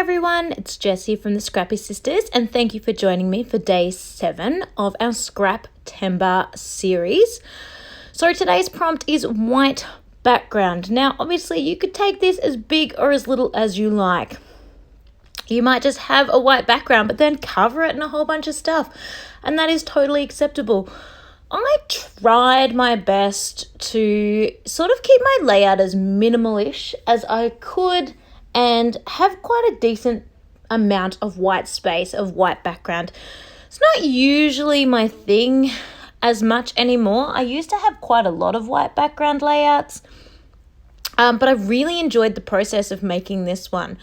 everyone, it's Jess here from the Scrappy Sisters, and thank you for joining me for day 7 of our Scraptember series. So today's prompt is white background. Now obviously you could take this as big or as little as you like. You might just have a white background but then cover it in a whole bunch of stuff, and that is totally acceptable. I tried my best to sort of keep my layout as minimalish as I could and have quite a decent amount of white space, of white background. It's not usually my thing as much anymore. I used to have quite a lot of white background layouts, but I really enjoyed the process of making this one.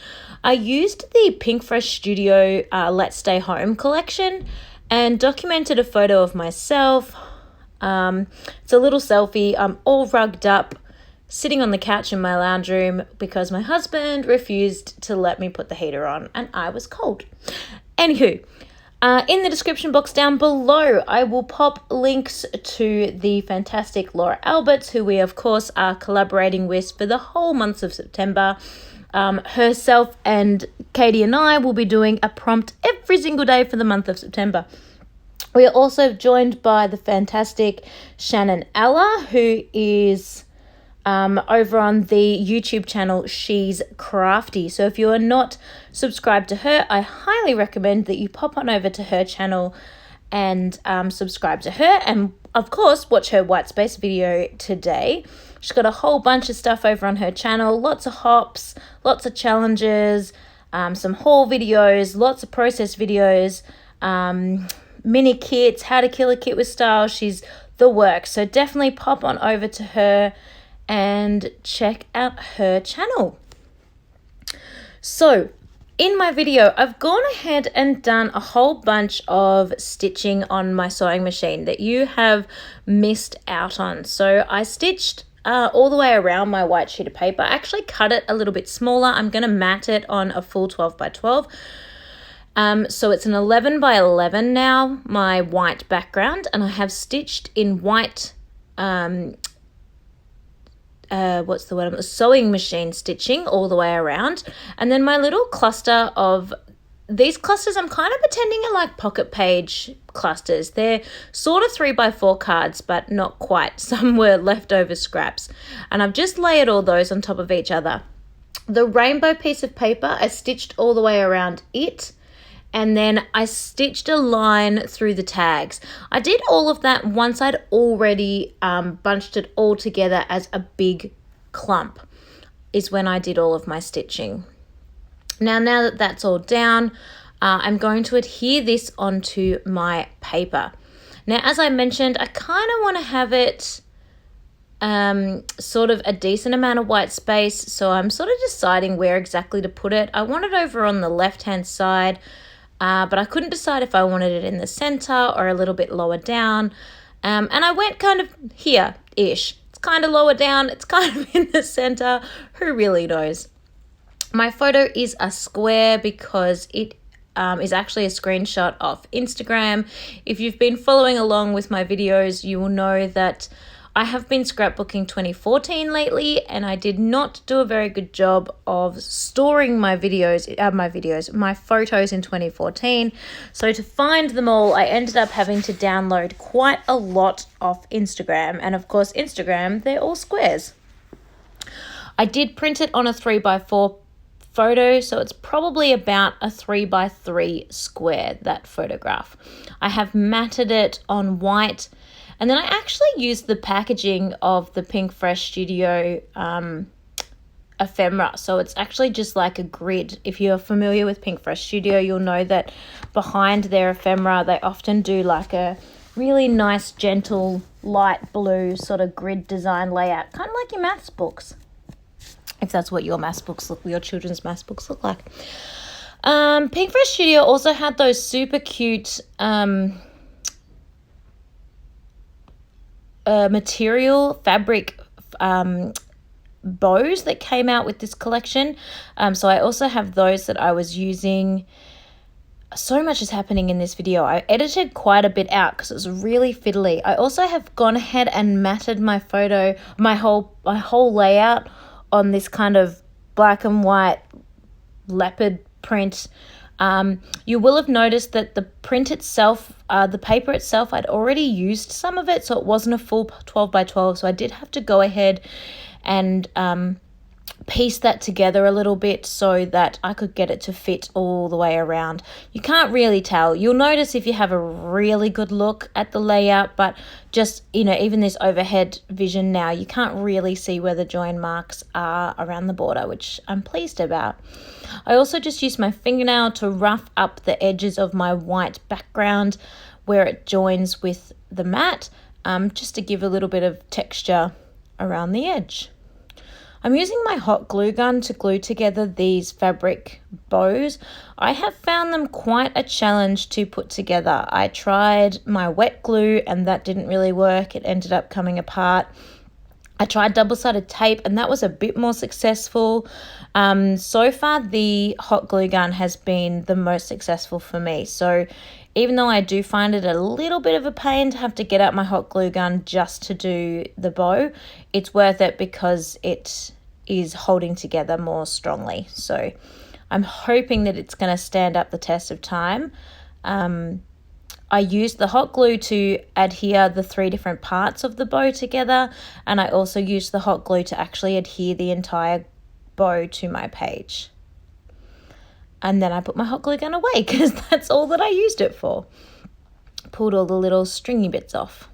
I used the Pink Fresh Studio Let's Stay Home collection and documented a photo of myself. It's a little selfie. I'm all rugged up, sitting on the couch in my lounge room because my husband refused to let me put the heater on and I was cold. Anywho, in the description box down below, I will pop links to the fantastic Laura Alberts, who we of course are collaborating with for the whole month of September. Herself and Katie and I will be doing a prompt every single day for the month of September. We are also joined by the fantastic Shannon Allor, who is over on the YouTube channel She's Crafty. So if you are not subscribed to her, I highly recommend that you pop on over to her channel and subscribe to her, and of course watch her white space video today. She's got a whole bunch of stuff over on her channel, lots of hops, lots of challenges, some haul videos, lots of process videos, mini kits, how to kill a kit with style. She's the work. So definitely pop on over to her and check out her channel. So in my video, I've gone ahead and done a whole bunch of stitching on my sewing machine that you have missed out on. So I stitched all the way around my white sheet of paper. I actually cut it a little bit smaller. I'm going to mat it on a full 12 by 12. So it's an 11 by 11 now, my white background, and I have stitched in white sewing machine stitching all the way around. And then my little cluster of these clusters, I'm kind of pretending are like pocket page clusters. They're sort of 3x4 cards, but not quite. Some were leftover scraps, and I've just layered all those on top of each other. The rainbow piece of paper, I stitched all the way around it, and then I stitched a line through the tags. I did all of that once I'd already bunched it all together as a big clump, is when I did all of my stitching. Now that that's all down, I'm going to adhere this onto my paper. Now, as I mentioned, I kind of want to have it sort of a decent amount of white space, so I'm sort of deciding where exactly to put it. I want it over on the left-hand side, but I couldn't decide if I wanted it in the center or a little bit lower down. And I went kind of here-ish. It's kind of lower down. It's kind of in the center. Who really knows? My photo is a square because it is actually a screenshot off Instagram. If you've been following along with my videos, you will know that I have been scrapbooking 2014 lately, and I did not do a very good job of storing my photos in 2014. So to find them all, I ended up having to download quite a lot off Instagram. And of course, Instagram, they're all squares. I did print it on a 3x4 photo, so it's probably about a 3x3 square, that photograph. I have matted it on white. And then I actually used the packaging of the Pink Fresh Studio ephemera. So it's actually just like a grid. If you're familiar with Pink Fresh Studio, you'll know that behind their ephemera, they often do like a really nice, gentle, light blue sort of grid design layout, kind of like your maths books, if that's what your children's maths books look like. Pink Fresh Studio also had those super cute material fabric bows that came out with this collection. So I also have those that I was using. So much is happening in this video. I edited quite a bit out because it was really fiddly. I also have gone ahead and matted my whole layout on this kind of black and white leopard print. You will have noticed that the print itself, the paper itself, I'd already used some of it, so it wasn't a full 12 by 12. So I did have to go ahead and piece that together a little bit so that I could get it to fit all the way around. You can't really tell. You'll notice if you have a really good look at the layout, but just, even this overhead vision now, you can't really see where the join marks are around the border, which I'm pleased about. I also just used my fingernail to rough up the edges of my white background where it joins with the mat, just to give a little bit of texture around the edge. I'm using my hot glue gun to glue together these fabric bows. I have found them quite a challenge to put together. I tried my wet glue and that didn't really work. It ended up coming apart. I tried double-sided tape and that was a bit more successful. So far, the hot glue gun has been the most successful for me. So even though I do find it a little bit of a pain to have to get out my hot glue gun just to do the bow, it's worth it because it is holding together more strongly. So I'm hoping that it's going to stand up the test of time. I used the hot glue to adhere the 3 different parts of the bow together, and I also used the hot glue to actually adhere the entire bow to my page. And then I put my hot glue gun away because that's all that I used it for. Pulled all the little stringy bits off.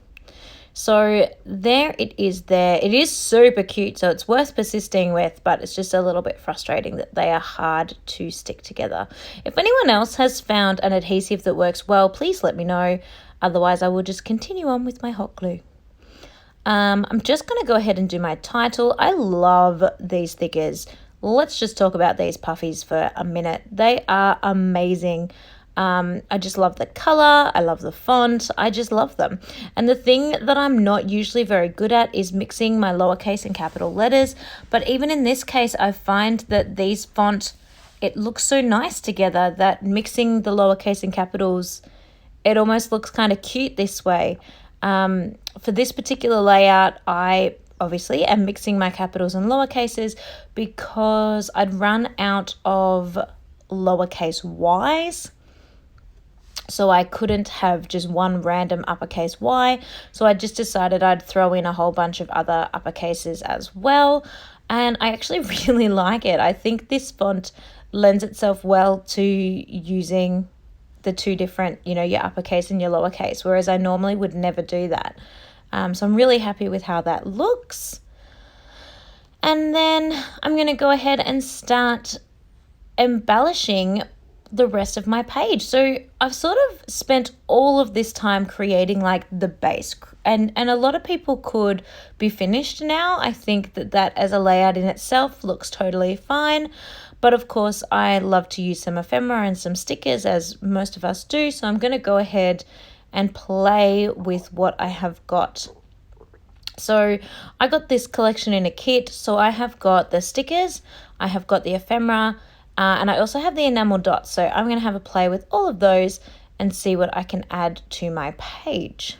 So there it is there. It is super cute, so it's worth persisting with, but it's just a little bit frustrating that they are hard to stick together. If anyone else has found an adhesive that works well, please let me know. Otherwise, I will just continue on with my hot glue. I'm just going to go ahead and do my title. I love these stickers. Let's just talk about these puffies for a minute. They are amazing. I just love the color. I love the font. I just love them. And the thing that I'm not usually very good at is mixing my lowercase and capital letters. But even in this case, I find that these font, it looks so nice together that mixing the lowercase and capitals, it almost looks kind of cute this way. For this particular layout, I obviously am mixing my capitals and lowercases because I'd run out of lowercase y's. So I couldn't have just one random uppercase Y. So I just decided I'd throw in a whole bunch of other uppercases as well. And I actually really like it. I think this font lends itself well to using the 2 different, your uppercase and your lowercase, whereas I normally would never do that. So I'm really happy with how that looks. And then I'm going to go ahead and start embellishing the rest of my page. So I've sort of spent all of this time creating like the base, and a lot of people could be finished now. I think that as a layout in itself looks totally fine, but of course I love to use some ephemera and some stickers, as most of us do. So I'm going to go ahead and play with what I have got. So I got this collection in a kit. So I have got the stickers, I have got the ephemera, and I also have the enamel dots. So I'm going to have a play with all of those and see what I can add to my page.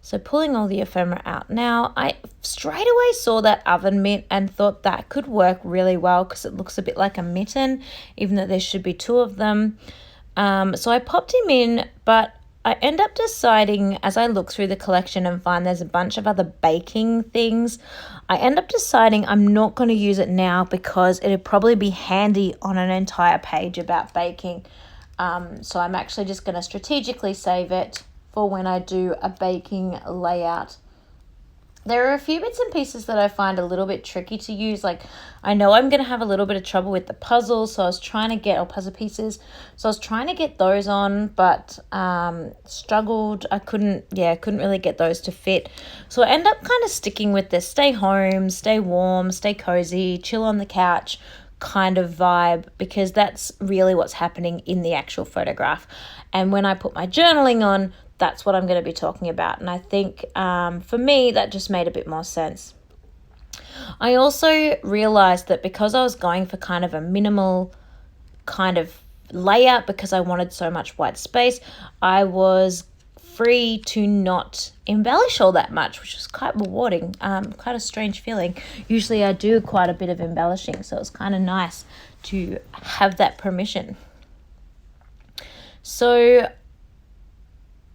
So pulling all the ephemera out now, I straight away saw that oven mitt and thought that could work really well because it looks a bit like a mitten, even though there should be 2 of them. So I popped him in, but I end up deciding, as I look through the collection and find there's a bunch of other baking things, I end up deciding I'm not going to use it now because it'd probably be handy on an entire page about baking. So I'm actually just going to strategically save it for when I do a baking layout. There are a few bits and pieces that I find a little bit tricky to use. Like, I know I'm going to have a little bit of trouble with the puzzles, so I was trying to get, or puzzle pieces, so I was trying to get those on, but struggled. I couldn't really get those to fit. So I end up kind of sticking with this stay home, stay warm, stay cozy, chill on the couch kind of vibe, because that's really what's happening in the actual photograph. And when I put my journaling on, that's what I'm going to be talking about. And I think for me, that just made a bit more sense. I also realized that because I was going for kind of a minimal kind of layout, because I wanted so much white space, I was free to not embellish all that much, which was quite rewarding, quite a strange feeling. Usually I do quite a bit of embellishing, so it's kind of nice to have that permission. So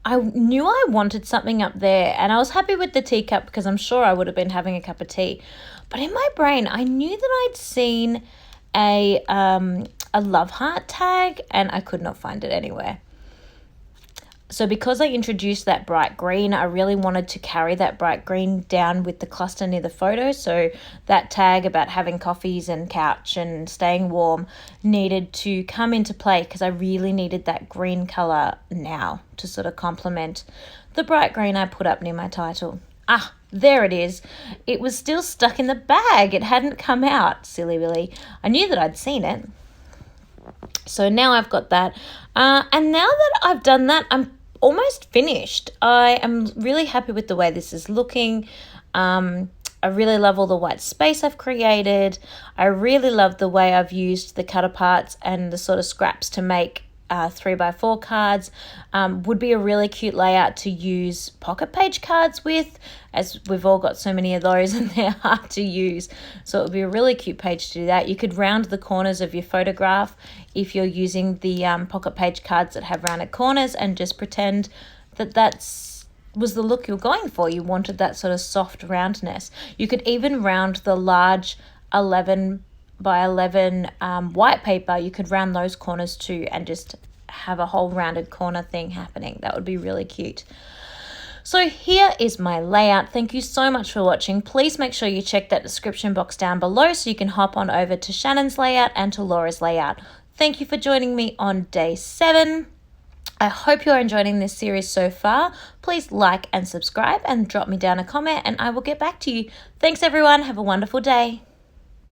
I knew I wanted something up there, and I was happy with the teacup because I'm sure I would have been having a cup of tea. But in my brain, I knew that I'd seen a love heart tag, and I could not find it anywhere. So because I introduced that bright green, I really wanted to carry that bright green down with the cluster near the photo. So that tag about having coffees and couch and staying warm needed to come into play because I really needed that green color now to sort of complement the bright green I put up near my title. Ah, there it is. It was still stuck in the bag. It hadn't come out, silly Willy. I knew that I'd seen it. So now I've got that. And now that I've done that, I'm almost finished. I am really happy with the way this is looking. I really love all the white space I've created. I really love the way I've used the cut aparts and the sort of scraps to make 3x4 cards. Would be a really cute layout to use pocket page cards with, as we've all got so many of those and they're hard to use. So it would be a really cute page to do that. You could round the corners of your photograph if you're using the pocket page cards that have rounded corners, and just pretend that was the look you're going for. You wanted that sort of soft roundness. You could even round the large 11 by 11 white paper. You could round those corners too and just have a whole rounded corner thing happening. That would be really cute. So here is my layout. Thank you so much for watching. Please make sure you check that description box down below so you can hop on over to Shannon's layout and to Laura's layout. Thank you for joining me on day 7. I hope you're enjoying this series so far. Please like and subscribe and drop me down a comment and I will get back to you. Thanks everyone. Have a wonderful day.